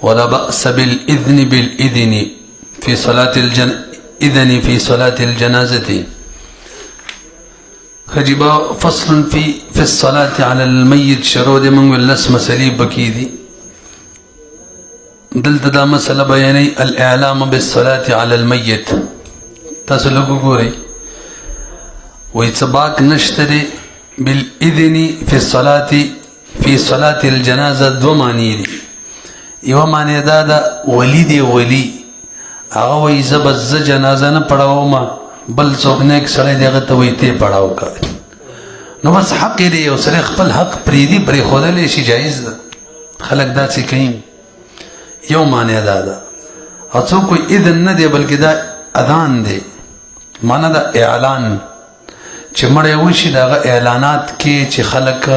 ولا بأس بالإذن في صلاة الجنازة. خجبا فصل في الصلاة على الميت شرود من واللس مسلي بكيدي دلت دا مسألة بياني الإعلام بالصلاة على الميت. تسلقوا قوري ويتباك نشتري بالإذن في صلاة الجنازة دو معنی دی. یو معنی دا ولی دی ولی هغه وی زبز جنازه نه پڑھاو ما بل څوک نیک سړی دی هغه ته وی ته پڑھاو کا نو بس حق دی یو سره خپل حق پریدي پرې خودلې شي جایز ده خلق دا څه کوي. یو معنی دا او څوک کوئی اذن نه دی بلکې دا اذان دی معنی دا اعلان چې مړی وشي دا اعلانات کې چې خلق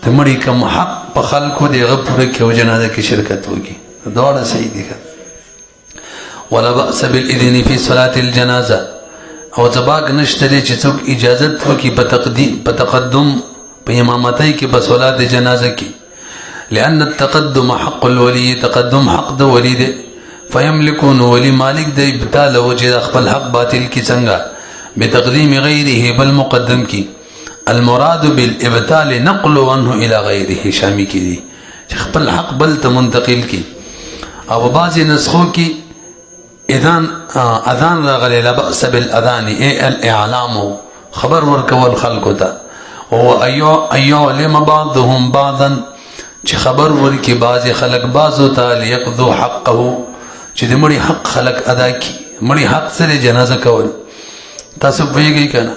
د مړي کوم حق په خلکو دی هغه پوره کې او جنازه کې شرکت وکړي دواړه صحیح دي. ولا بأس بالإذن في صلاة الجنازة او زباق نشتري چې څوک اجازت وکړي په تقدم په امامتۍ کې په صلاة جنازه کې لأن التقدم حق الولي تقدم حق د ولی دی فيملكون ولي مالک دی ابطال وجه خپل حق باطل کی څنګه بتقديم غيره بل مقدم کی. المراد بالابطال نقل عنه الى غيره شامی کی دی خپل حق بل ته منتقل کی. او بعضی نسخوں کی اذان راغلی لا بأس بالاذان اي الاعلام خبر ورکول خلقو ته او ايعلم بعضهم بعضا چې خبر ورکی بعضی خلق بعضو ته ليقضوا حقه چې د مړي حق خلق ادا کی مړي حق سره جنازه کول. تاسو پوهیږئ کنه.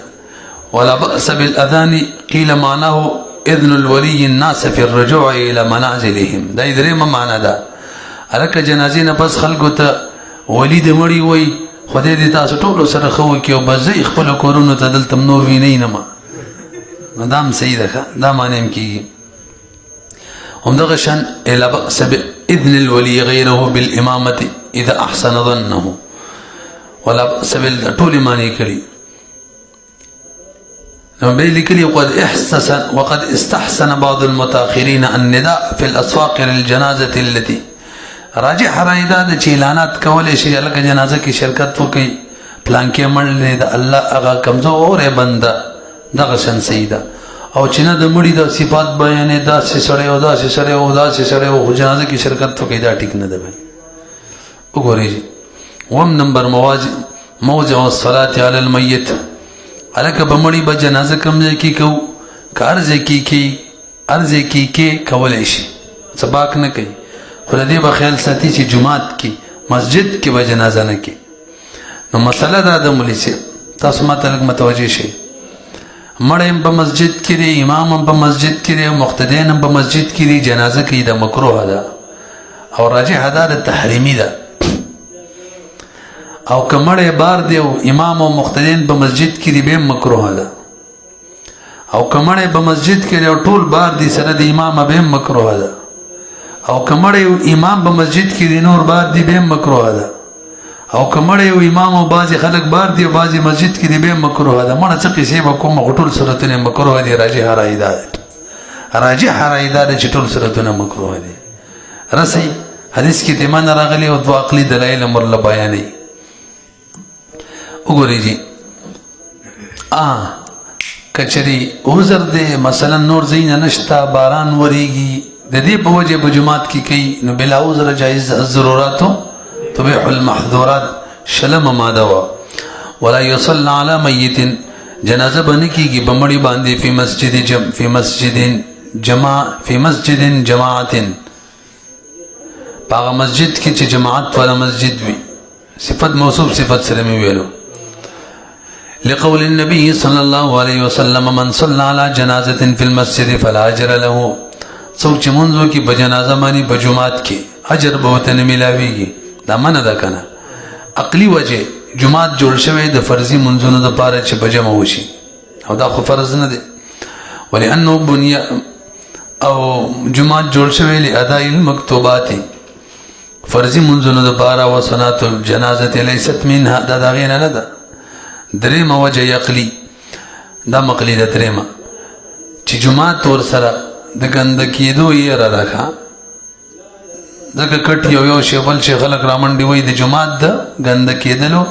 ولا بأس بالأذان قيل معناه إذن الولي الناس في الرجوع إلى منازلهم. دا درېم معنی ده الکه جنازې نه پس خلکو ته ولی د مړي وای خدای دې تاسو ټول سره خو کې او بس خپل کورونو ته دلته نور ویني نه ما مدام صحیح ده دا معنی هم کیږي. همدغه شان لا بأس بإذن الولي غيره بالإمامة إذا أحسن ظنه. ولا بأس بالطول معنی کړي وقد استحسن بعض المتاخرين النداء في الأسواق للجنازة التي راجح رائداد چې اعلانات کولې شي لکه جنازه کې شرکت وکړي پلان کې مړ د الله هغه کمزور بنده دغه شان سیدا او چې نه د مړي د صفات بیانې دا سړی او جنازه کې شرکت وکړي دا ټیک نه ده. وګورئ وم نمبر موضع الصلاة على الميت الکه بمړي به جنازه کم ځای کې کو ارزه کې کولای شي سباق نه کوي خو دې به خیال ساتي چې جمعات کې مسجد کې به جنازه نه کوي. نو مسله دا د مولوی صاحب تاسو ماته لږ متوجه شئ مړی په مسجد کې دی امام هم په مسجد کې دی مقتدیان هم په مسجد کې دی جنازه کوي د مکروه ده او راجح ده د تحریمی ده. او کمړې بار دی او امام او مقتدین په مسجد کې دی به مکروه ده او کمړې په مسجد کې دی ټول بار دی سره د امام به مکروه ده او کمړې امام په مسجد کې دی نور بار دی به مکروه ده او کمړې امام او بعضی خلک بار دی او بعضی مسجد کې دی به مکروه ده. مړه څه قصې به کوم غټول صورتونه مکروه دي راجح رایداد چې ټول صورتونه مکروه دي. رسي حدیث کې تمن راغلي او دوا عقلي دلایل امر بیانې. وګورئ جی کچری عذر دې مثلا نور زین نشتا باران وریږي د دې په وجه په جمعات کې کوي نو بلا عذر جایز الضرورات تبيح المحظورات شلم ماده. ولا يصلى على ميت جنازه باندې کیږي بمړي باندې في مسجد جماعت پاغه مسجد کې چې جماعت والا مسجد وي صفت موصوف صفت سره می ویلو لقول النبي صلى الله عليه وسلم من صلى على جنازة في المسجد فلا أجر له. څوک چې مونږ کې په جنازه باندې په جمعات کې اجر به ته نه ملاويږي دا منه ده کنه. عقلی وجه جمعات جوړ شوی د فرضي منځونو د پاره چې په جمع وشي او دا خو فرض نه دی ولانه بني او جمعات جوړ شوی لاداء المکتوبات فرضي منځونو د پاره او صلاه الجنازه ليست منها دا دغه نه ده. درېمه وجه عقلی دا مقلی ده درېمه چې جمعات ور سره د ګندکېدو یېره ده ښه ځکه کټ یو شی بل شي خلک رامنډي وایي د جومات د ګنده کېدلو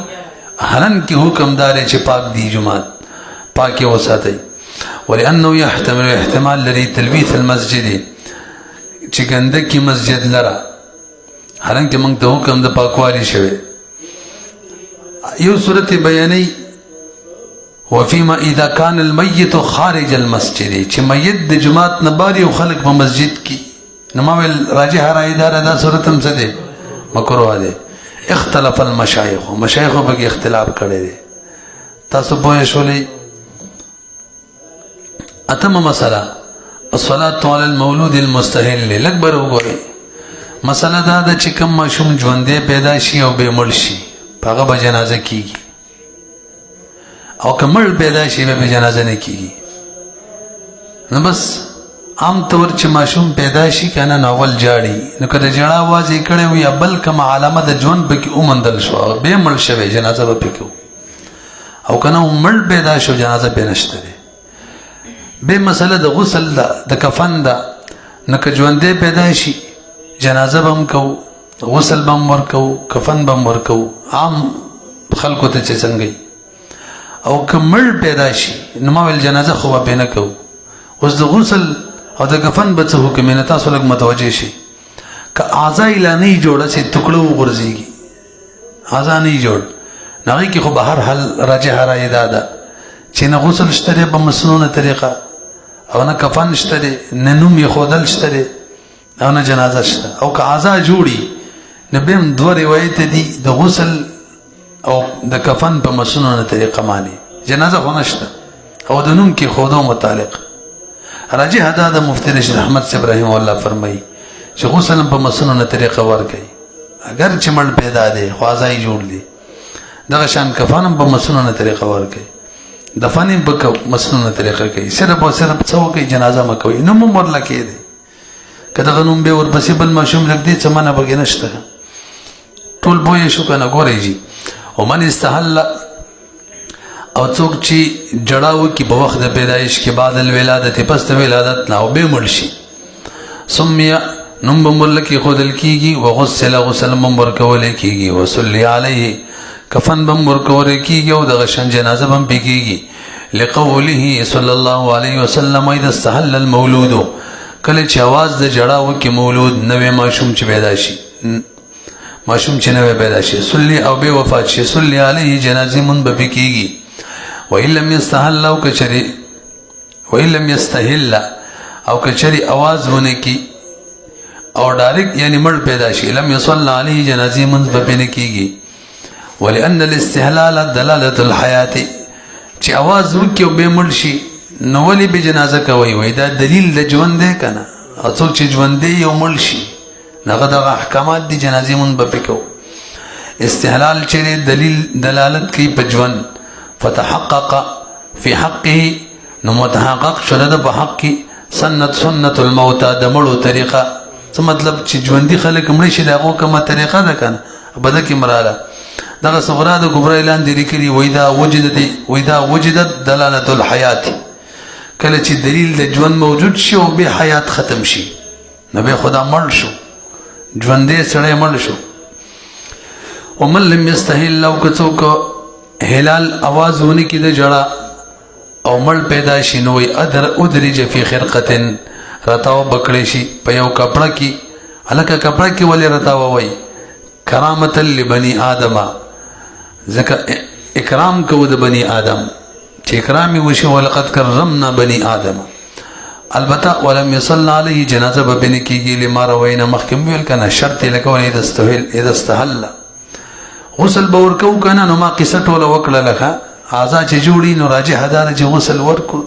حالانکې حکم دار دی چې پاک دی جومات پاک یې وساتئ ولأنه يحتمل احتمال لري تلويث المسجد چې ګندکي مسجد لره حالانکې موږ ته حکم د پاکوالي شوی یو صورت بیانوي وفيما اذا كان الميت خارج المسجد چې میت د جومات نه بار یو خلک په مسجد کې نو ما ویل راجح رائے دا صورت هم څه دی مکروه دی اختلف المشایخ مشایخو پکې اختلاف کړی دی تاسو پوه شولئ اتمه مسله الصلاة على المولود المستهل لږ بر وګورئ مسله دا ده چې کوم ماشوم ژوندی پیدا شي او بې مړ شي په هغه به جنازه کیږي او که مړ پیدا شي به جنازه نه کیږي نو بس عام طور چې ماشوم پیدا شي کنه نو اول جاړي نو کله جړه आवाज یې کړي وي بل کوم علامه د ژوند پکې اومندل شو به مړ شوی جنازه به پکې او کنه مړ پیدا شو جنازه به نشته به مسله د غسل ده د کفن ده نو که ژوندی پیدا شي جنازه به هم کوو غسل به هم ورکوو کفن به هم ورکوو عام خلکو ته چې څنګه او که مړ پیدا شي نو ما ویل جنازه خو به نه کوو اوس د غسل او د کفن به څه حکم نه تاسو لږ متوجه شي که اعضا یې لا نه وي جوړه چې ټکړه وغورځېږي اعضا نه وي جوړ نو هغې کې خو به هر حال راجحه رایې دا ده چې نه غسل شته دی په مسنونه طریقه او نه کفن شته دی نه نوم یې ښودل شته دی او نه جنازه شته او که اعضا جوړي نو بیا هم دوه روایت دي د غسل او د کفن په مسنونه طریقه معنی جنازه خو نشته او د نوم کې ښودو متعلق راجح دا د مفتی رشید احمد صاحب رحمه الله فرمایي چې غسل په مسنونه طریقه ورکوي اگر چې مړ پیدا دی خو اعضا یې جوړ دي دغه شان کفن هم په مسنونه طریقه ورکوي دفن هم په مسنونه طریقه کوي صرف او صرف څه وکوي جنازه مه کوي نوم هم ورله کېدی که دغه نوم بیا ورپسې بل ماشوم لږدي څه منه پکې نشته ټول پوه شو که نه ګورئ جي ومن استحل او څوک چې جړه وکړي په وخت د پیدایش کې بعد الولادت پس د ولادت نه او بې مړ شي سمیه نوم به ورله کېښودل کېږي وغسل غسل به هم ورکولی کېږي وصلي علیه کفن به هم ورکولی کېږي او دغه شان جنازه به هم پې کېږي لقوله صلی الله علیه وسلم اذا استحل المولود کله چې اواز د جړه وکړي مولود نوی ماشوم چې پیدا شي ماشوم چې نوی پیدا شي صلی او بې وفات شي صلی علیه جنازې مون به پې کېږي وإن لم يستحل او کچری وإن لم يستحل او کچری आवाज ونه کی او ډایرکټ یعنی مړ پیدا شي لم يصلى عليه جنازې منځ به نه کیږي ولأن الاستحلال دلاله الحیات چې आवाज وکي او به مړ شي نو ولې به جنازه کوي وای دا دلیل د ژوند دی کنه او څوک چې ژوند دی یو مړ شي هغه د احکامات دي جنازې منځ به پکو استحلال چې دلیل دلالت کوي په ژوند فتحقق في حقه نو متحقق شده په حق کې سنت الموتى د مړو طریقه څه مطلب چې ژوندي خلک مړ شي دغه کومه طریقه ده کنه بده کې مراله دغه صغرا د کبرا اعلان دي لیکلي وإذا وجدت دلاله الحیات کله چې دلیل د ژوند موجود شي او به حیات ختم شي نو به خدا مړ شو ژوندې سړی مړ شو ومن لم يستحل لو کڅوک هلال आवाज ونه کې د جړه او مړ پیدا شي نو وي ادرج فی خرقه رتاو بکړې شي په یو کپړه کې الکه کپړه کې ولې رتاو وای کرامت لبنی آدم ځکه اکرام کو د بنی آدم چې اکرام وشي ولقد کرمنا بنی آدم البته ولم يصلى عليه جنازه به بني کېږي لما روینا مخکم ویل کنه شرط لکول اذا استحل غسل به ورکو کنه نو ما قصه ټوله وکړه لکه اعضا چې جوړي نو راجح ده چې غسل ورکو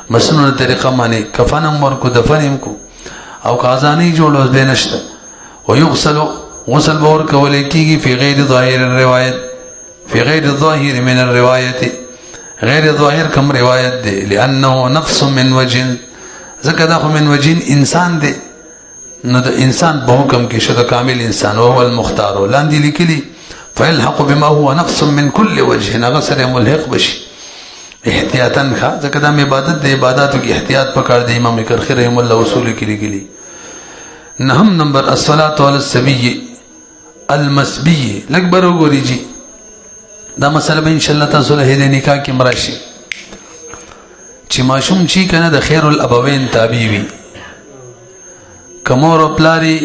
مسنونه طریقه معنی کفنم ورکو دفنم کو او که اعضا نه جوړو به نشته ويغسل غسل به ورکول کېږي فی غیر ظاهر الروایت فی غیر ظاهر من الروایت غیر ظاهر کم روایت دی لانه نفس من وجه ځکه دا خو من وجه انسان دی نو د انسان په حکم کې شته کامل انسان او هو المختار لاندې لیکلي فيلحق بما هو نفس من كل وجه نغسر ملحق بشي احتیاطاً کھا ځکه دا عبادت د عباداتو کې احتیاط پکار دی. امام کرخی رحم الله اصول کې لګلی. نهم نمبر الصلاة علی الصبی المسبی. لږ بر وګورئ جی دا مسله به انشاءالله تاسو له د نکاح کې مراشي چې ماشوم چې کنه د خیر الابوین تابع وي. که مور او پلاری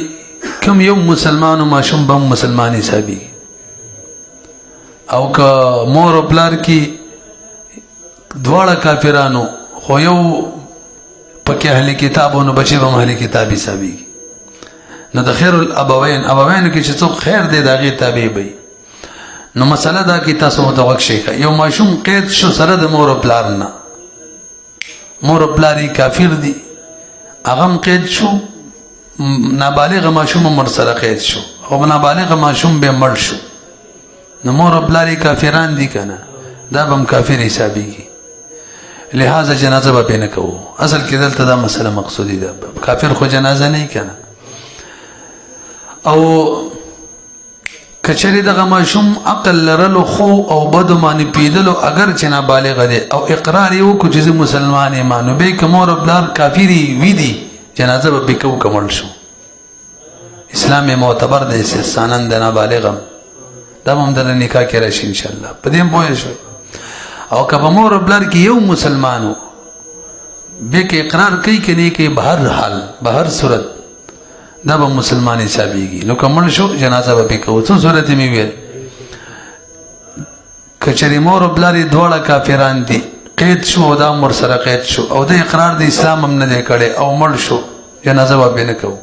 کوم یو مسلمانو ماشوم به مسلمان حسابي او که مور او پلار کې دواړه کافرانو خو یو پکې اهل کتابونو بچي به اهل کتاب حسابي. نو د خیر الابوین ابوین کې چې څوک خیر دی د هغې تابع وي. نو مسله دا کې تاسو متوقع شئ یو ماشوم قید شو سره د مور او پلار نه. مور او پلار کافر دي هغه هم قید شو. نابالغ ماشوم مر سره قید شو او نابالغ ماشوم به مړ شو. نو مور او پلار کافران دي کنه دا به هم کافر حسابيږي. لہذا جنازه به نه کوو. اصل کې دلته دا مسله مقصودی ده. کافر خو جنازه نه کنه. او کچری دغه ماشوم عقل لرلو خو او بدو معنی پیدلو اگر چې نابالغ دی او اقرار یو کو چې مسلمان ایمانو به کومور بلار کافری وی دی جنازه به کو کمل شو. اسلام معتبر دی سانن د نابالغم دا هم در نکاح کې راشي ان شاء الله. په دې پوه شئ. او کبه مور بلار کې یو مسلمانو به کې اقرار کوي کني کې بهر حال بهر صورت دا به مسلمان حسابيږي. نو کومل شو جنازه به کو. څو صورت می ویل کچری مور بلاری دواړه کافران دي قید شو او دا مر سره قید شو او د اقرار د اسلام هم نه کړي او مړ شو جنازه به نه کو.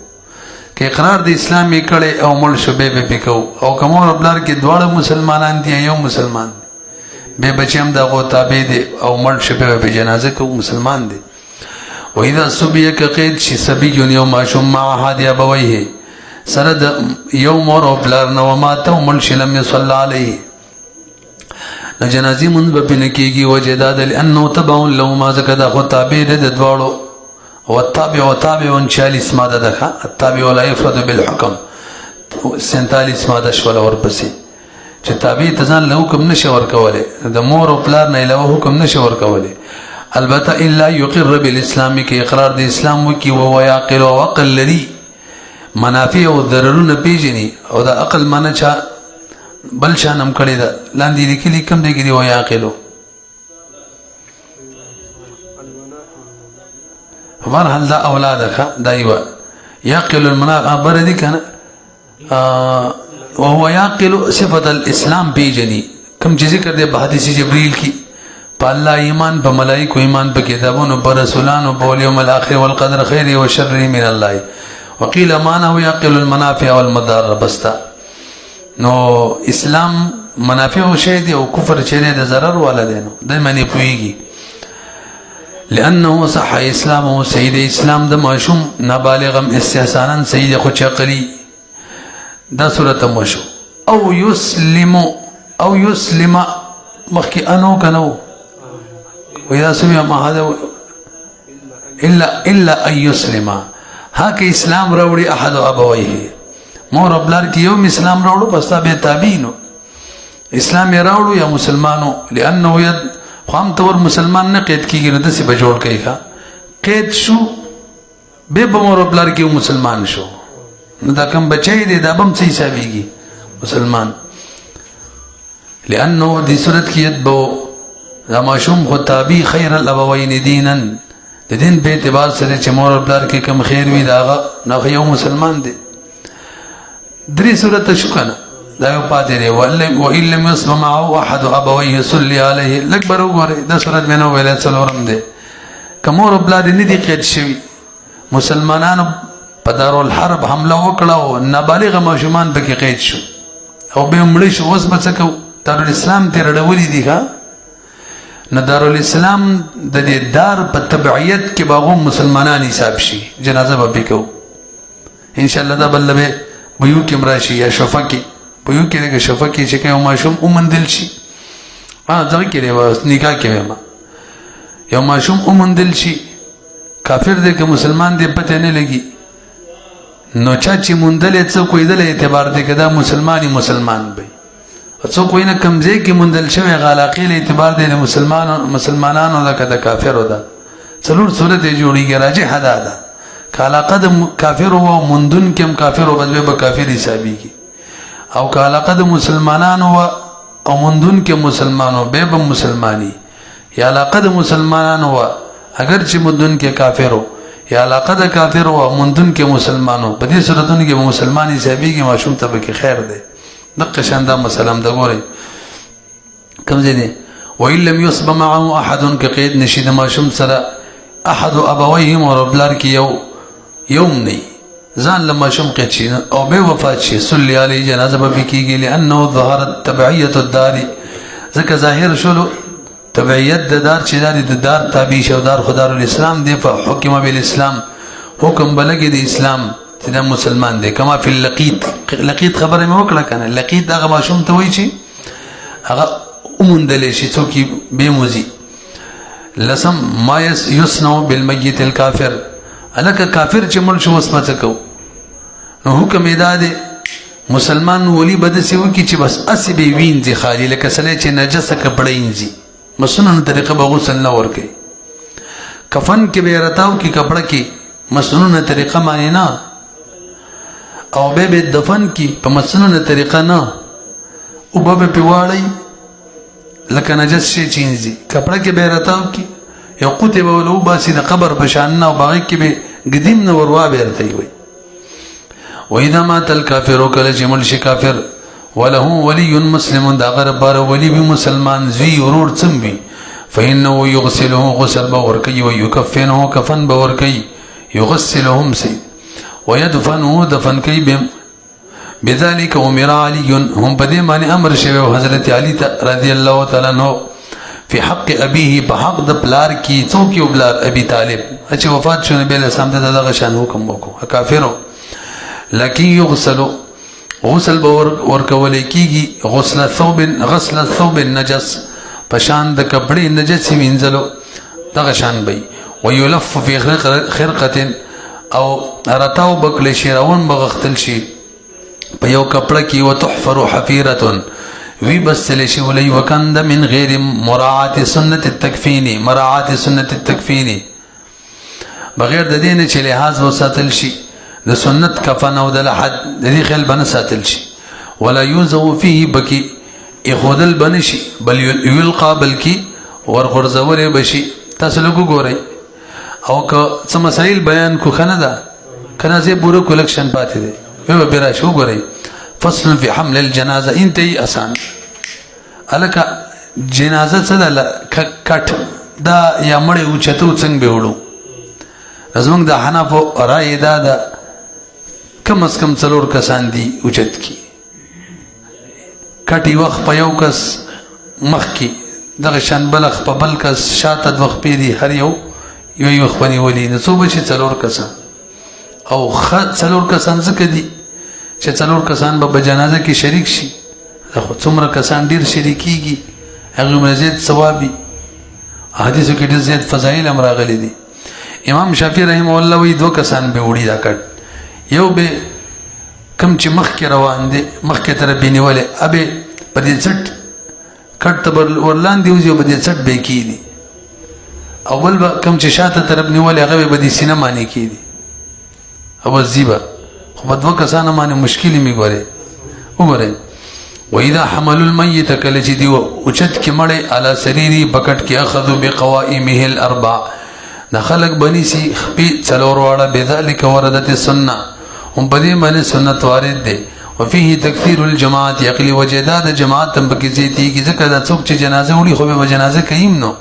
کې اقرار د اسلام یې کړي او مړ شو به کو. او کومور بلار کې دواړه مسلمانان دي یو مسلمان به بچیم دا غو تابع دي او مړ شو به جنازه کو مسلمان دي. وإذا سبيك قید شي سبي يوم ماشوم مع احد ابويه سرد يوم اور بلار نو ماته ومن لم يصلى عليه جنازي من بنکیږي وجداد لانه تبع لو ما زکدا خو تابع د دوړو والتابع وتابع 40 ماده ده. التابع ولا يفرد بالحكم 47 ماده شول اور پسې چې تابع تزان له حکم نشي ور کوله د مور او پلار نه له حکم نشي ور کوله. البته الا يقر بالاسلام کې اقرار د اسلام وکي او يعقل او عقل لري منافع او ضررونه پیژني او د عقل معنی چا بل شانم کړی دا لاندې لیکلي کوم دی کې او يعقل ورهل دا اولادک دایو يعقل المنافع بردي کنه وهو يعقل صفه الاسلام پیژني کوم چې ذکر دی په حدیث جبريل کې په الله ایمان په ملائکه ایمان په کتابونو په رسولانو په یوم الاخر والقدر خیر و شر من الله وقيل معنى يعقل المنافع والمضار بستا. نو اسلام منافع شی دی او کفر چې دی د ضرر والا دی نو د معنی پويږي. لانه صح اسلامه سید اسلام د ماشوم نابالغم استحسانا سید خو چقلی دا صورت مشو او يسلم مخکې انو کنو وإذا سمع ما هذا إلا أن يسلم هاك إسلام راوړي أحد أبويه مور بلار کې یو اسلام راوړو بس تابع تابعینو اسلام یې راوړو یا مسلمانو لأنه ید خام تور مسلمان نه قید کېږي نو داسې به جوړ کوي ښه قید شو به مور بلار کې مسلمان شو نو دا کوم بچی دی دا به هم څه حسابېږي مسلمان. لأنه دې صورت کې یتبو دا ماشوم خو تابع خیر الابوین دینا د دین په اعتبار سره چې مور او پلار کې کم خیر وي دا نو یو مسلمان دی. درې صورت شو کنه دا یو پاتې دی. وإن لم يصب معه احد ابويه يصلي عليه الاکبر وګوره دا صورت مې نو ویل څلورم دی. که مور او پلار نه دي قید شوي مسلمانانو په دارالحرب حمله وکړه او نابالغ ماشومان پکې قید شو او به مړ شو. اوس به څه کوو؟ دارالاسلام ترې راوړي دي ښه نو دارالاسلام د دې دار په تبعیت کې باغو مسلمانان حساب شي جنازه به کو ان شاء الله. دا بل به بيو کې مراشي یا شفقي بيو کې دغه شفقي چې کوم ماشوم اومندل شي ځکه کې دی نکاح کې ما یو ماشوم اومندل شي کافر دی که مسلمان دی پته نه لګي نو چا چې مونډلې څه کوی دل اعتبار دی کدا مسلمان به څوک وینه کمزې کې مندل شوی علاقې له اعتبار دی مسلمانانو دا کده کافرو دا څلور صورت جوړیږي راجح ادا ده علاقه د کافر او مندون کې هم کافر او بدوی به کافر حسابيږي او علاقه د مسلمانانو او مندون کې مسلمانو به مسلمانی یا علاقه د مسلمانانو اگر چې مندون کې کافرو یا علاقه د کافر او مندون کې مسلمانو په دې صورتونو کې مسلمانی حسابيږي ماشوم ته به خیر دی دغه شاندا مسلم د ګوري کوم ځای دی وإن لم يصب معه احد كقيد نشید ماشوم سره احد ابويه مربلار کې یوم نه ځان لما شم قچین او به وفات شي صلی علی جنازه به کیږي لانه ظهرت تبعیه الدار ځکه ظاهر شلو تبعیت د دار چې د دار تابع شو دار خدای الاسلام دی په حکم بالاسلام حکم بلګي د اسلام چې د مسلمان دی کما فی اللقیط خبره مې وکړه کنه لقیط هغه ماشوم ته وایي چې هغه اومندل شي څوک به موزي لسم ما یصنع بالمیت الکافر الک کافر چې مل شو وسمه کو نو حکم ادا دی مسلمان ولی بد سی وکی چې بس اسی به وینځي خالی لکه سله چې نجس کپړې انځي مسنون طریقه به غسل نه ور کوي کفن کې به رتاو کې کپړه کې مسنون طریقه معنی نه او به دفن کې په مسنون طریقه نه او به پیواړی لکه نجس شي چینځي کپړه کې به رتاو کې یو قوت به ولو باسي د قبر بشان او باغ کې به قدیم نو وروا به رته وي واذا مات الكافر کله چې مل شي کافر وله ولي مسلم دا غره بار ولي به مسلمان زوی ورور څموي فانه يغسله غسل باور کوي او يكفنه كفن باور کوي يغسلهم سي ويدفنه دفن کوي بذلك امر علي هم بدي معنی امر شوی حضرت علی رضی الله تعالی عنہ فی حق ابیه بحق د پلار کی څوک یو بلار ابي طالب چې وفات شو نبی له سم ته دغه شان حکم وکړو کافرو لکن یغسل غسل ور کول کیږي غسل الثوب النجس پشان د کپڑے نجس وینځلو دغه شان بي ويلف فی خرقه او رتاو بکل شي راون بغختل شي په یو کپڑا کې وتحفر حفيره وی بسل شي ولي وکند من غیر مراعات سنت التکفین مراعات سنت التکفین بغیر د دین چې لحاظ وساتل شي د سنت کفن او د لحد د دې خل بن ساتل شي ولا يوزو فيه بکی اخذل بنشي بل يلقى بلکی ورغرزول بشي تاسو لګو ګورئ او که څه مسائل بیان کو کنه دا کنه زه پورا کلیکشن پاتې دي یو بیره شو ګورئ فصل فی حمل الجنازه انتهي آسان الک جنازه څه ده کټ دا یا مړی اوچتو څنګه به وړو زمونږ د حنفو رائے دا کم از کم څلور کسان دي اوچت کی کټي وخت په یو کس مخ کی دغه شان بلخ په بل کس شاته وخت پیری هر یو وخت باندې ولي نو څو بشي څلور کسان او څلور کسان څه دي چې څلور کسان به جنازه کې شریک شي خو څومره کسان ډیر شریکيږي هغه مزید ثوابي حدیثو کې ډیر زیات فضایل هم راغلي دي امام شافعي رحم الله وی دو کسان به وړي دا کټ یو به کم چې مخ کې روان دي مخ کې تر بینولې ابه په دې څټ کټ تبر ورلان دی او په دې څټ به کیدي اول به کم چې شاته طرف نیولې هغه به دې سینه معنی کیدي او زیبا خو په دوه کسانو باندې مشکل می ګوره وګوره واذا حمل الميت کله چې دی اوچت کې مړې على سريري بکټ کې اخذوا بقوائمه الاربع دخلك بني سي خپي څلور واړه بذلك وردت السنه هم په دې باندې سنت وارد دي وفيه تكثير الجماعات عقلي وجداد جماعت تم بکې زيتي کې ځکه دا څوک چې جنازه وړي خو به جنازه کيم نو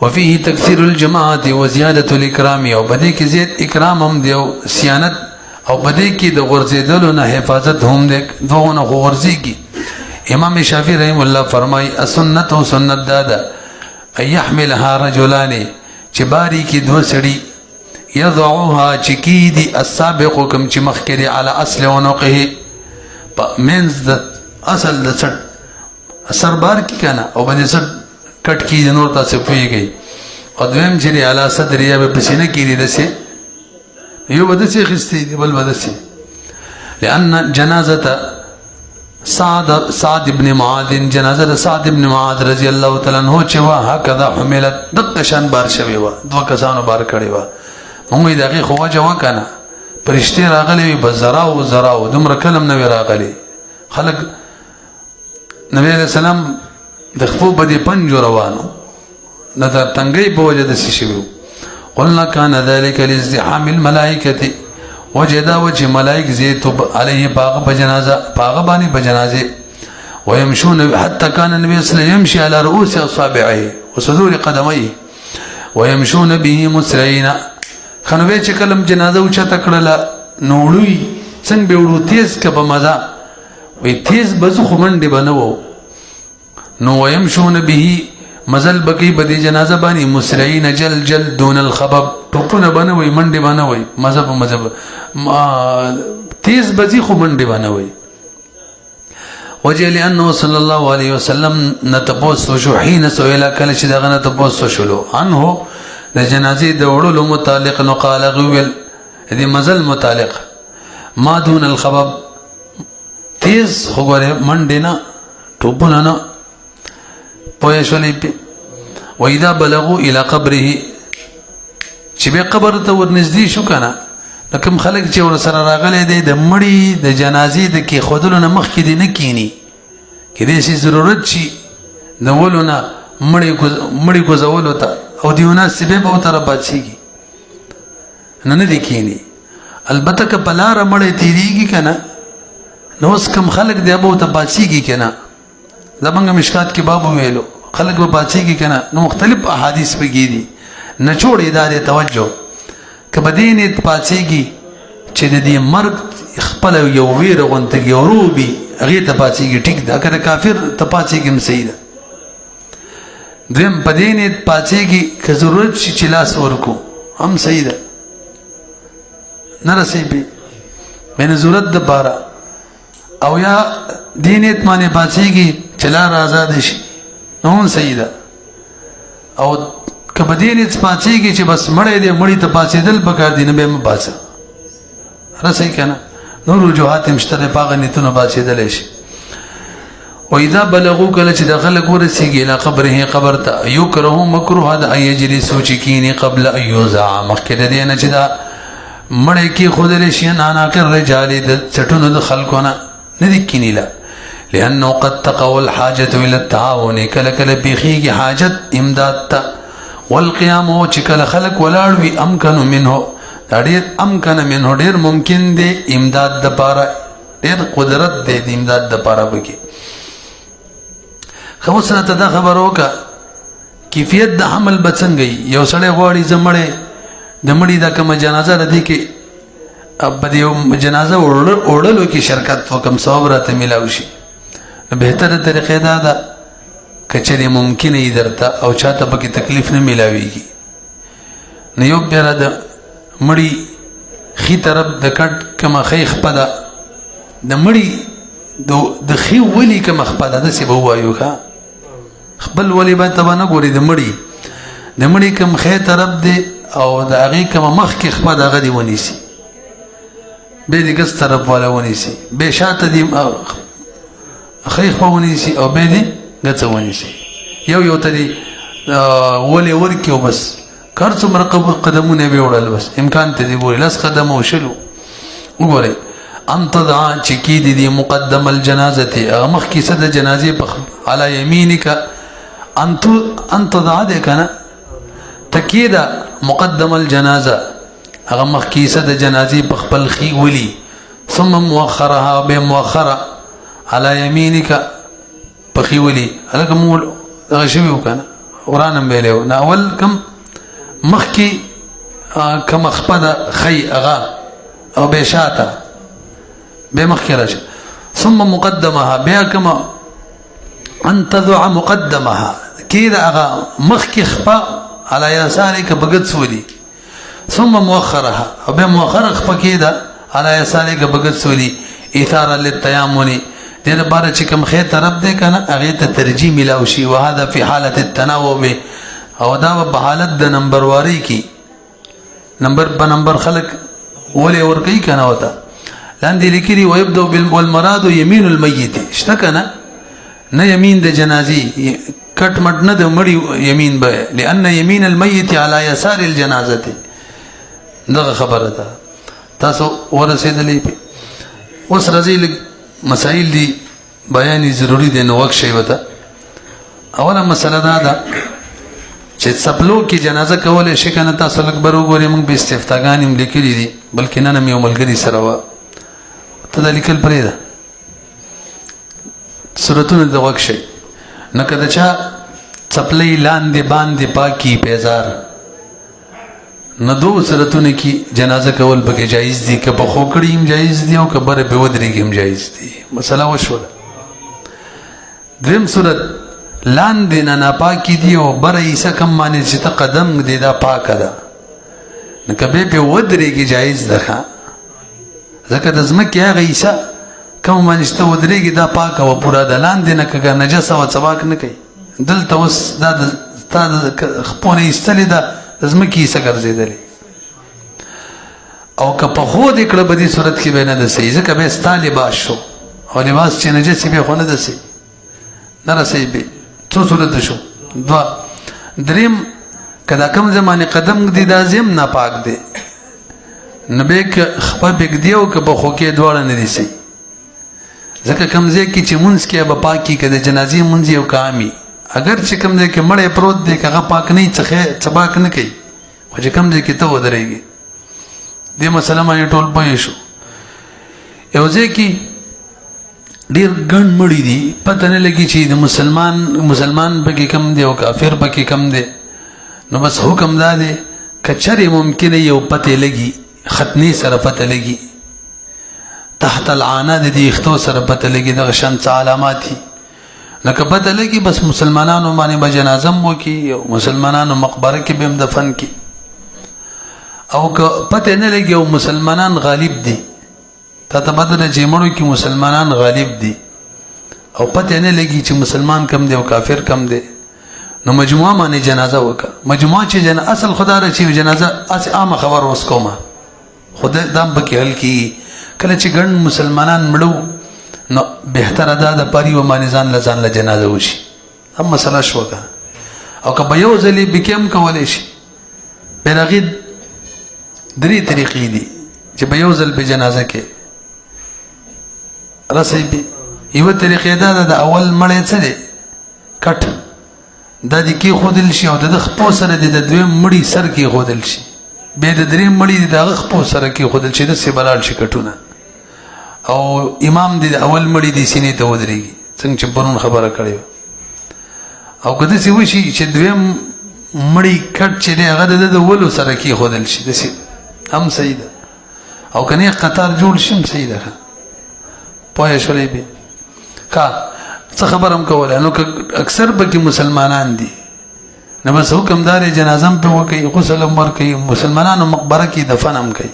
وفيه تكثير الجماعات وزياده الاكرام او بده کې زیات اکرام هم دی او سیانت او بده کې د غرزیدلو نه حفاظت هم دی دوه نه غرزيږي امام شافعي رحم الله فرمای السنت او سنت دادا ايحملها رجلان چې باری کې دوه سړي يضعوها چکیدی السابق کم چې مخکري على اصل عنقه منز د اصل د څټ سربار کې کنه او باندې څټ کټ کی نور تاسو پیږي او دویم چې على صدر یا په پسینه کې دسه یو بدسه خستې دی بل بدسه لأن جنازه سعد ابن معاذ جنازه سعد ابن معاذ رضی الله تعالی عنہ چې وا هکذا حملت دغه شان بار شوی و دوه کسانو بار کړی و موږ دغه خو جواب کنه پرشتي راغلي بزرا او زرا او دومره کلم نه راغلي خلق نبی علیہ السلام د خپل بدی پنځو روانو نه د تنګي په وجه د شیشو قلنا كان ذلك لازدحام الملائكه وجدا وجه ملائک زیت علیه باغ بجنازه باغ بانی بجنازه ويمشون حتى كان النبي صلى الله عليه وسلم يمشي على رؤوس اصابعه وصدور قدميه ويمشون به مسرعين خنو به چې کلم جنازه او چا تکړه نوړوي څنګه به وړو تیز ک په مزه وي تیز بزو خمنډي بنو نو ويمشون به مزل بکی بدی جنازه بانی مسرعين جل جل دون الخبب ټوپونه بنوي منډي بنوي مذهب تیز بزی خو منډي بنوي وجه لانه صلى الله عليه وسلم نتبوس شو حين سئل کله چې دغه نتبوس شلو عنه د جنازې د وړلو متعلق نو قال غويل دې مزل متعلق ما دون الخبب تیز خو غره منډي نه ټوپونه نه پوه شولې په واذا بلغوا الى قبره چې به قبر ته ورنږدې شو کنه لکه خلک چې ور سره راغلي دي د مړی د جنازې د کې خودلو نه مخ کې دي نه کینی کې دې شي ضرورت شي نو ولونه مړی کو زول ته او دیونه سبب او تر بچيږي نه دي کینی البته ک بلار مړی تیریږي کنه نو اس کم خلک دی ابو ته بچيږي کنه زمونږ مشکات کې باب ویلو خلق به بچيږي کنه نو مختلف احادیث بګی دي نه جوړې ادارې توجه کبدین پاتېږي چې د دې مرګ خپل یو ویر غونته یوروبي هغه ته پاتېږي ټیک دا کړه کافر ته پاتېږي مسید دیم پدین پاتېږي که ضرورت شي چې لاس ورکو هم سید نه رسېږي مینه ضرورت د بارا او یا دینیت باندې پاتېږي چې لار آزاد شي نو سیدا او کبه دینیت پاتېږي چې بس مړې دې مړې ته پاتېدل پکار دي نه به م پاسه رسې کنه نور وجوهات مشتره باغ نیتونه پاتېدل شي و اذا بلغوا کله چې دخل ورسیږي له قبره قبر ته یکره مکروه هذا ايجلس چکینی قبل ايوزع مخکې دې نه چې دا مړې کې خودل شي نه کر رجال د چټونو د خلقونه ندی کینیلا لانه قد تقوا الحاجه الى التعاون کله کله بيخيږي حاجت امداد ته والقيام وچکل خلق ولاړوي امکن منه ډېر امکن منه ډېر ممکن دی امداد د پاره ډېر قدرت دی د امداد د پاره بکی خو سره ته دا خبرو کا کیفیت د عمل بڅنګي یو سړی غواړي زمړې د مړی دا کوم جنازه ردی کې اب دیو جنازه وړلو کې شرکت وکم ثواب راته ملاوي شي بهتره طریقه دا ده کچري ممکن ای درته او چاته به تکلیف نه ملاويږي نو یو بیا د مړی خي طرف د کټ کما خیخ پدا د مړی د خي ولي کما خپدا د سی بوایو ښا خپل ولي به ته نه ګوري د مړی کم خي طرف دی او د هغه کما مخ کې خپدا غدي ونیسي به دې ګس طرف ولا ونیسي به شاته دې خیخ په ونیسي او به دې ګڅ ونیسي یو ته دې ولې ورکیو بس کار څومره قدمونه به وړل بس امکان ته دې ګوري لاس قدم او شلو وګوري انت ذا چکی دې مقدم الجنازه مخ کې صد جنازه په على يمينك انت ذا دې کنه تکیدا مقدم الجنازه هغه مخکیسه د جنازې په خپل خي ولي ثم مؤخرها به مؤخره على يمينك په خي ولي هغه مول هغه شی وکنه ورانم ویلو نه اول کم مخکی کم خپل خي هغه او به شاته به مخکره ثم مقدمها به کما ان تضع مقدمها كده هغه مخکی خپل على يسارك بغت سولي ثم مؤخرها وبه مؤخر خپکیدا على يسارك بغت سولي اثاره للتيامن دغه بار چې کوم خیر طرف ده کنه هغه ته ترجیح ملاوي شي وهذا في حاله التناوب او دا په حالت د نمبر واری کی نمبر په نمبر خلق ولې ور کوي کنه وتا لاندې لیکلي ويبدأ والمراد يمين الميت اشتکنه نه يمين د جنازي کټ مټ نه د مړي يمين به لأن يمين الميت على يسار الجنازه دغه خبره ده تاسو ورسېدلې اوس راځي مسائل دي بیان ضروری دي نو وخت شي وته اوله مسله ده چې سپلو کې جنازه کولې شي کنه تاسو لږ برو ګورې موږ به استفتاګان هم لیکلي دي بلکې نن مې یو ملګري سره و ته دا لیکل پرې ده صورتونه د وخت شي نه کده چا سپلې لاندې باندې پاکي پیزار نه دو صورتونه کې جنازه کول پکې جایز دي که په خوکړی هم جایز دي او که بره په ودرې کې هم جایز دي مسله وشوله دریم صورت لاندې نه ناپاکي دي او بره ایسه کم باندې چې ته قدم دی دا پاکه ده نو که بیا په ودرې کې جایز ده ځکه د ځمکې هغه ایسه کم باندې چې ته ودرېږي دا پاکه وه پوره ده لاندې نه که نجسه وه څباک نه کوي دلته اوس دا ستا د خپو نه ایستلې ده د ځمکې ایسه ګرځېدلې او که په خو دې کړه په دې صورت کې به نه ده صحیح ځکه بیا ستا لباس شو او لباس چې نجس بیا خو نه ده صحیح نه رسوي بیا څو صورت شو دوه دریم که دا کم زمانې قدم دی دا زم ناپاک دی نو بیا که خپه بګدي او که په خو کې دواړه نه دي صحیح ځکه کم ځای کې چې مونځ کې به پاکي که د جنازې مونځ یو کامي اگر چې کم ځای کې مړی پروت دی که هغه پاک نه وي څباک نه کوي خو چې کم ځای کې ته ودرېږي دې مسله باندې ټول پوه شو یو ځای کې ډېر ګڼ مړي دي پته نه لګي چې د مسلمان پکې کم دی او کافر پکې کم دی نو بس حکم دا دی که چرې ممکنه یو پته لګي ختنې سره پته لګي تحت العانه د دې اختو سره پته لګي دغه شان څه علامات دي نو که پته لګي بس مسلمانانو باندې به جنازه هم وکړي او مسلمانانو مقبره کې به هم دفن کړي او که پته نه لګي او مسلمانان غالب دي تا ته پته ده چې مړو کې مسلمانان غالب دي او پته نه لګي چې مسلمان کم دی او کافر کم دی نو مجموعه باندې جنازه وکړه مجموعه چې اصل خدا را چې جنازه اس عام خبر اوس کومه خدای دام پکې حل کی کله چې ګڼ مسلمانان مړو نو بهتره ده د پاری و باندې ځان له جنازه وشي هم مسله شو که او که به یو ځلې بکیم کولی شي بیا د هغې درې طریقې دي چې به یو ځل په جنازه کې رسوي بي یوه طریقې دا ده د اول مړی څه دی کټ دا دې کېښودل شي او د ده خپو سره د دویم مړي سر کېښودل شي بیا د دریم مړي د هغه خپو سره کېښودل شي داسې به لاړ شي کټونه او امام دې د اول مړي دې سینې ته ودرېږي څنګه چې پرون خبره کړې وه او که داسې وشي چې دویم مړي کټ چې دی هغه د ده د ولو سره کېښودل شي داسې هم صحیح ده او که نه قطار جوړ شي هم صحیح ده پوه شولې بیا ښه څه خبره هم کولی نو که اکثر پکې مسلمانان دي نو بس حکم دار جنازه هم پرې وکوي غسل هم ورکوي مسلمانانو مقبره کې دفن هم کوي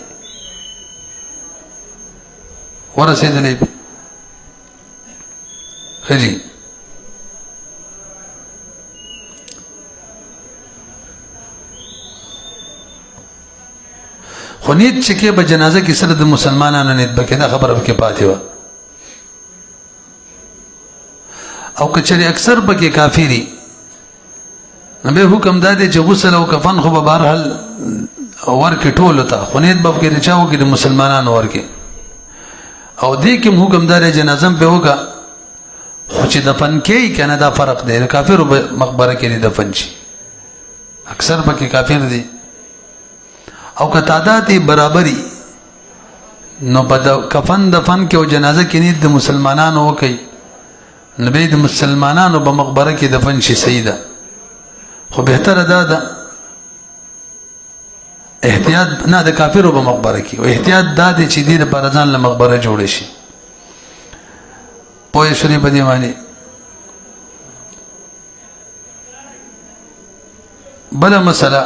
ورسېدلی بیا ښه جي خو نیت چې کې به جنازه کې سره د مسلمانانو نیت به کې دا خبره پکې پاتې وه او که چېرې اکثر پکې کافري نو بیا حکم دا دی چې غسل او کفن خو به بهرحال ورکړي ټولو ته خو نیت به پکې د چا وکړي د مسلمانانو ورکړي او دې کې هم حکم دا دی جنازه هم پې وکړه خو چې دفن کوي که نه دا فرق دی د کافرو مقبره کې دې دفن شي اکثر پکې کافر دي او که تعداد یې برابري نو په کفن دفن کې او جنازه کې نیت د مسلمانانو وکړي نو بیا د مسلمانانو په مقبره کې دفن شي صحیح ده خو بهتره دا ده احتیاط نه د کافرو په مقبره کې او احتیاط دا دی چې دې دپاره ځان له مقبره جوړه شي پوه شولې په دې باندې بله مسله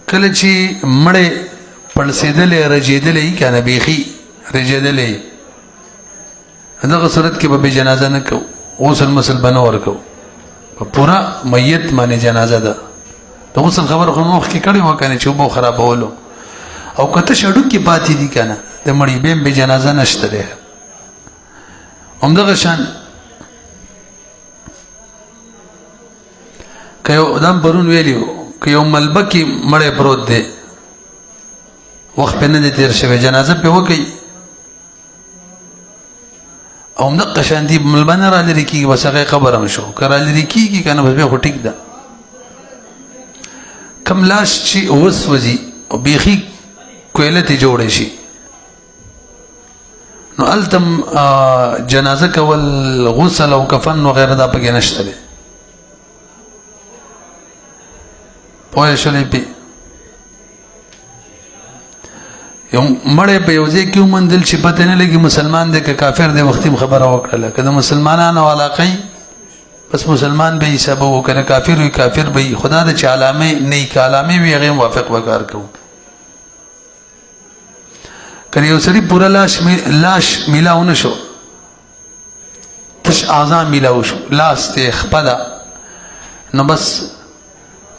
کله چې مړی پړسېدلی رجېدلی که نه بیخي رجېدلی دغه صورت کې به جنازه نه کوو غسل مسل به نه ورکوو په پوره میت باندې جنازه ده د غسل خبره خو مخکې کړې وه که نه چې اوبه خرابولو او که تش هډوکي پاتې دي که نه د مړي بیم به جنازه نشته دی. همدغه شان که یو دم پرون ویلیو که یو ملبه کې مړی پروت دی وخت پې نه دی تېر شوی جنازه پې وکړئ او همدغه شان دي ملبه نه رالرې کېږي بس هغه قبر هم شو که رالرې کېږي که نه بس بیا خو ټیک ده. کم لاش چې وسوځي او بیخي کویله ترې جوړی شي نو هلته جنازه کول غسل او کفن وغیره دا پکې نشته دی. پوه شولې پې یو مړی په یو ځای کې ومندل چې پته نه لګي مسلمان دی که کافر دی وختي م خبره وکړله که د مسلمانانو علاقه بس مسلمان به یې حسابه و که نه کافر وي کافر به یي خدا د چې علامې نه یي که علامې وي هغې موافق به کار کوو. که یو سړي پوره لاش میلاو نه شو تش اعضا میلاو شو لاس دی خپه ده نو بس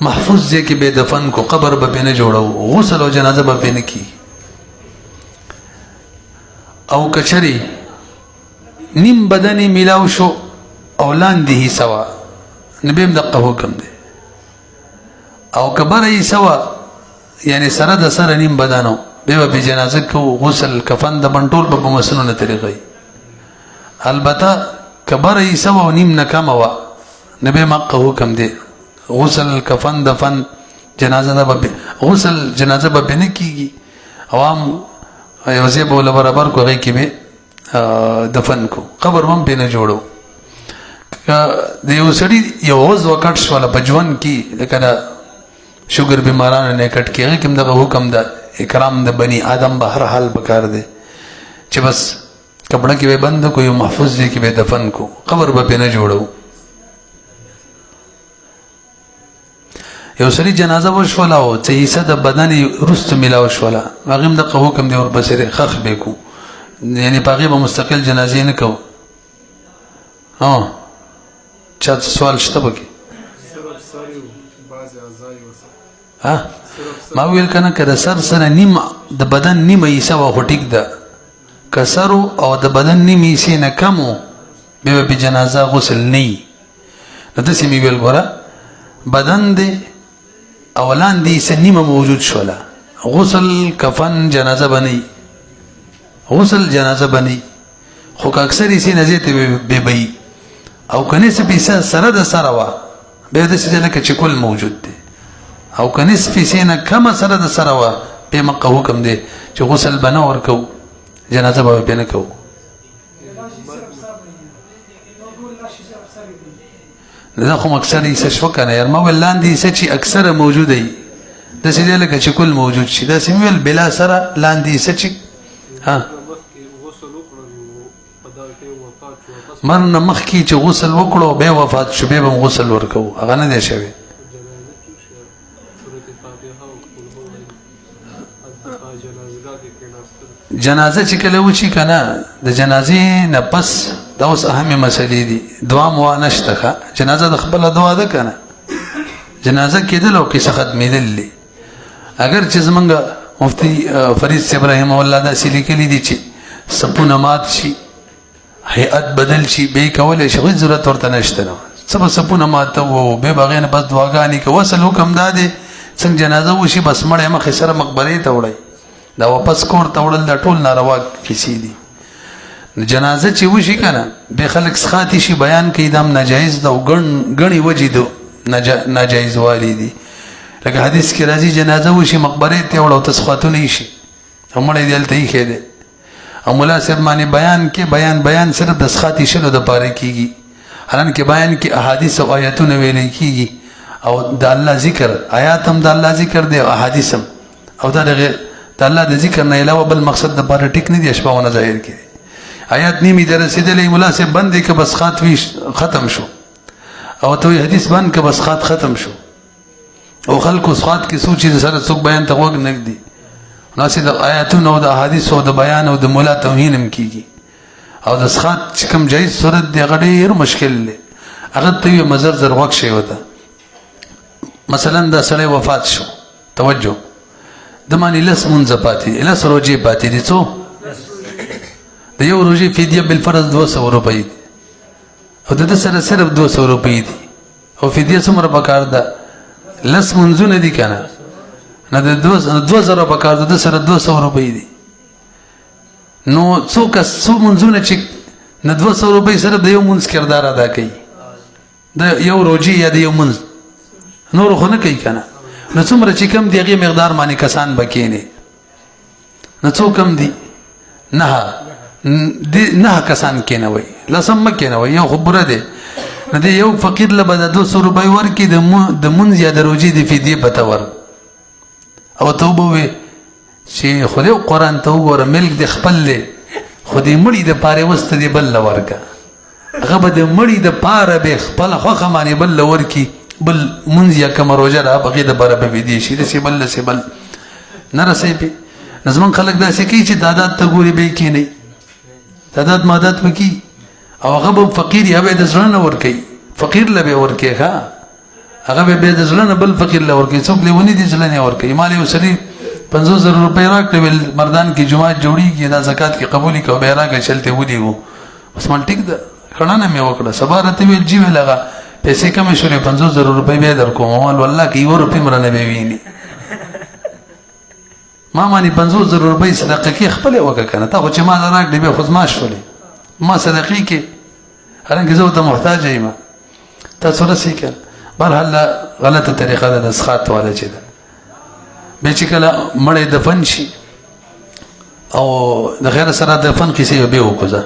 محفوظ ځای کې به دفن کو قبر به پې نه جوړو غسل او جنازه به پې نه کېږي. او کچری نیم بدن میلاو شو او لاندې حصه وه نو بیا هم دقه حکم دی او که بره حصه وه یعنې سره د سره نیم بدن و بیا به پې جنازه کوو غسل کفن د بن ټول به په مسنونه طریقه وي. البته که بره حصه وه او نیم نه کمه وه نو بیا هم حقه حکم دی غسل کفن دفن جنازه به غسل جنازه به پې نه کېږي عوام یو ځای به له برابر کو هغې کې به دفن کو قبر به هم پې نه جوړو. د یو سړي یو عضو کټ شوله په ژوند کې لکه د شوګر بیمارانو نه کټ کېږي هغې کې هم دغه حکم ده اکرام د بني آدم به هر حال پکار دی چې بس کپړه کې به بند کو یو محفوظ ځای کې به دفن کو قبر به پې نه جوړو. یو سړي جنازه وشوله او څه حصه د بدن یې وروسته میلاو شوله هغې هم دغه حکم دی ورپسې دی خښ به کو یعنې په هغې به مستقل جنازې نه کوو. چا سوال شته پکې ما ویل که نه که د سر سره نیم د بدن نیمه حصه وه خو ټیک ده که سر او د بدن نیم حصې نه کم و بیا به پې جنازه غسل نه وي. نو داسې مې ویل ګوره بدن دی او لاندې حصه نیمه موجود شوله غسل کفن جنازه به نه وي غسل جنازه به نه وي خو که اکثر حصې نه زیاتې بې به وي او که نصف حصه سره د سره وه بیا داسې دی لکه چې کل موجود دی او که نصف حصې نه کمه سره د سره وه بیا مقه حکم دی چې غسل به نه ورکوو جنازه به پې نه کوو. دا خو اکثر حصه شوه که نه یار ما ویل لاندې حصه چې اکثره موجوده وي داسې دی لکه چې کل موجود شي داسې مې ویل بلا سره لاندې حصه چې مر نه مخکې چې غسل وکړو بیا وفات شو بیا به هم غسل ورکوو هغه نه دی شوی. جنازه چې کله وشي که نه د جنازې نه پس دا اوس اهمې مسلې دي دعا موا نشته ښه جنازه د خپله دعا ده که نه جنازه کېدل او کیسه ختمېدل دي. اگر چې زمونږ مفتي فرید صاحب رحمه الله داسې لیکلي دي چې صفونه مات شي هیئت بدل شي بیا یې کولی شي هېڅ ضرورت ورته نشته نه څه به صفونه ماته وو بیا به هغې نه بس دعاګانې کوي اصل حکم دا دی څنګه جنازه وشي بس مړی مخې سره مقبرې ته وړئ دا واپس کور ته وړل دا ټول ناروا کیسې دي. جنازه چې وشي که نه بیا خلک څښاتې شي بیان کوي دا هم ناجایز ده او ګڼې وجې د ناجایز والي دي لکه حدیث کې راځي جنازه وشي مقبرې ته وړه او تسخاتونه یې شي او مړی دې هلته ایښی دی او ملا صاحب باندې بیان کې بیان صرف د څښاتې شلو دپاره کېږي حالانکې بیان کې احادیث او آیتونه ویلی کېږي او د الله ذکر آیات هم د الله ذکر دی او احادیث هم او دا د الله د ذکر نه علاوه بل مقصد دپاره ټیک نه دي اشباهونه ظاهر کړي آیات نیمې ته رسېدلی ملا صاحب بند که بس خات وي ختم شو او ته حدیث بند که بس خات ختم شو او خلکو خات کې څو چې سره څوک بیان ته غوږ نه ږدي ناسې د آیاتونو او د احادیثو او د بیان او د ملا توهین هم کېږي او د څښاک چې کوم جایز صورت دی هغه ډېر مشکل دی هغه ته یې مزر زر غوږ شی وته مثلا دا سړی وفات شو توجه د باندې لس مونځه پاتې دي لس روژې پاتې دي څو یو روزي فدیه بالفرض 200 روپۍ دي او د سره صرف 200 روپۍ دي او فدیه څومره پکار ده لس منځونه دي کنه نه د 2000 پکار ده د سره 200 روپۍ دي نو څوک څو منځونه چې نه 200 روپۍ صرف د یو منځ کردار ادا کوي د یو روزي یا د یو منځ نور خو نه کوي کنه نو څومره چې کم دی هغه مقدار باندې کسان بکینی نو څو کم دي نه کسان کینوي لسم کینوي یو خبره ده نه دی یو فقیر له بد 200 روپۍ ورکی د منځ یا د روزي د فدیه پتور او توبه وي چې خو دې قرآن ته وګوره ملک د خپل له خو دې مړی د پاره وسته دی بل ورکا هغه به د مړی د پاره به خپل خوخه باندې بل ورکی بل منځ یا کوم روزه را بغي د بره به دی شي د سیبل سیبل نه رسې به نظم خلک داسې کوي چې دادات ته ګوري به کې نه دادات مادات وکي او هغه به فقیر یا به د ځړه نه ور کوي فقیر له ور کوي ها هغه به د ځړه نه بل فقیر له ور کوي څوک له ونی دي ځړه نه ور کوي مال یو سړي 500 روپۍ راکړل مردان کې جمعه جوړیږي دا زکات کې قبولي کو به راګه چلته ودی وو عثمان ټیک ده کړه نه مې وکړه سبارته ویل جی لگا پیسې کم شوري 500 روپۍ به در کوم مال والله کې یو روپۍ مرنه به ویني ما مانی 500 روپۍ صدقه کې خپل وکړه کنه تا خو چې ما راکړې به خود ما شولې ما صدقې کې هرنګ زه ته محتاج یم تاسو راسي کړ بهرحال غلطه طریقه ده اسخات والا چې ده به چې کله مړې دفن شي او د خیر سره دفن کیسې به وکړه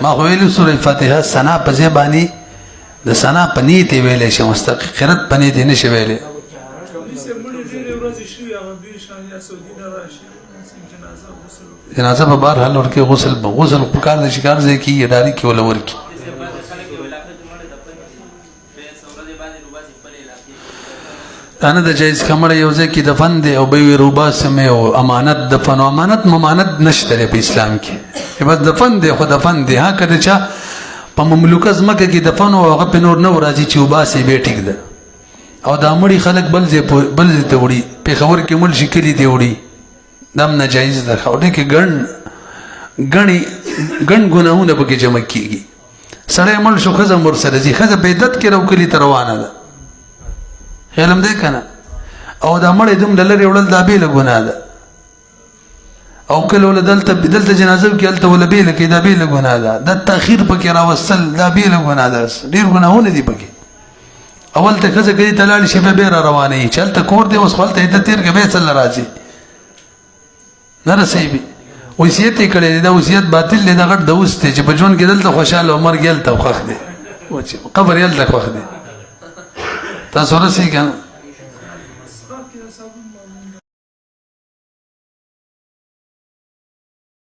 ما خو ویلو سورې فاتحه سنا په زبانی د سنا پنیت ویلې شي مستقرت پنیت نه شي ویلې جنازه په بهر حال ورکه غسل په کار د شکار ځای کې اداري کې ولور کې انا د جایز کمړ یو ځای کې دفن دی او به روبا سمې او امانت دفن او امانت ممانت نشته په اسلام کې بس دفن دی خو دفن دی ها کله چې په مملوکه زمکه کې دفن او هغه په نور نه راځي چې وباسي به ټیک ده او دا مړي خلک بل ځای ته وړي په خبر کې مل شکلی دی وړي دم ناجایز ده خو دې کې ګڼ ګناهونه به کې جمع کیږي سړی مل شو خزه مر سره ځي خزه بدعت کې روکلی تر روانه ده علم دې کنه او دا مړې دوم لری وړل دا به له ګناه ده او کله ول دلته جنازه کې الته ول به له کې دا به له ګناه ده د تاخير پکې راوصل دا به له ګناه ده ډیر ګناهونه دي پکې اول ته خزه کې تلاړ شي به روانه چلته کور دی اوس خپل ته د تیر کې به چل راځي نه رسېږي وصیت کړي دا وصیت باطل دی دا غټ دوست چې په جون کې دلته خوشاله عمر ګل ته خوخ دی قبر یل ته خوخ دی تاسو رسېږي کنه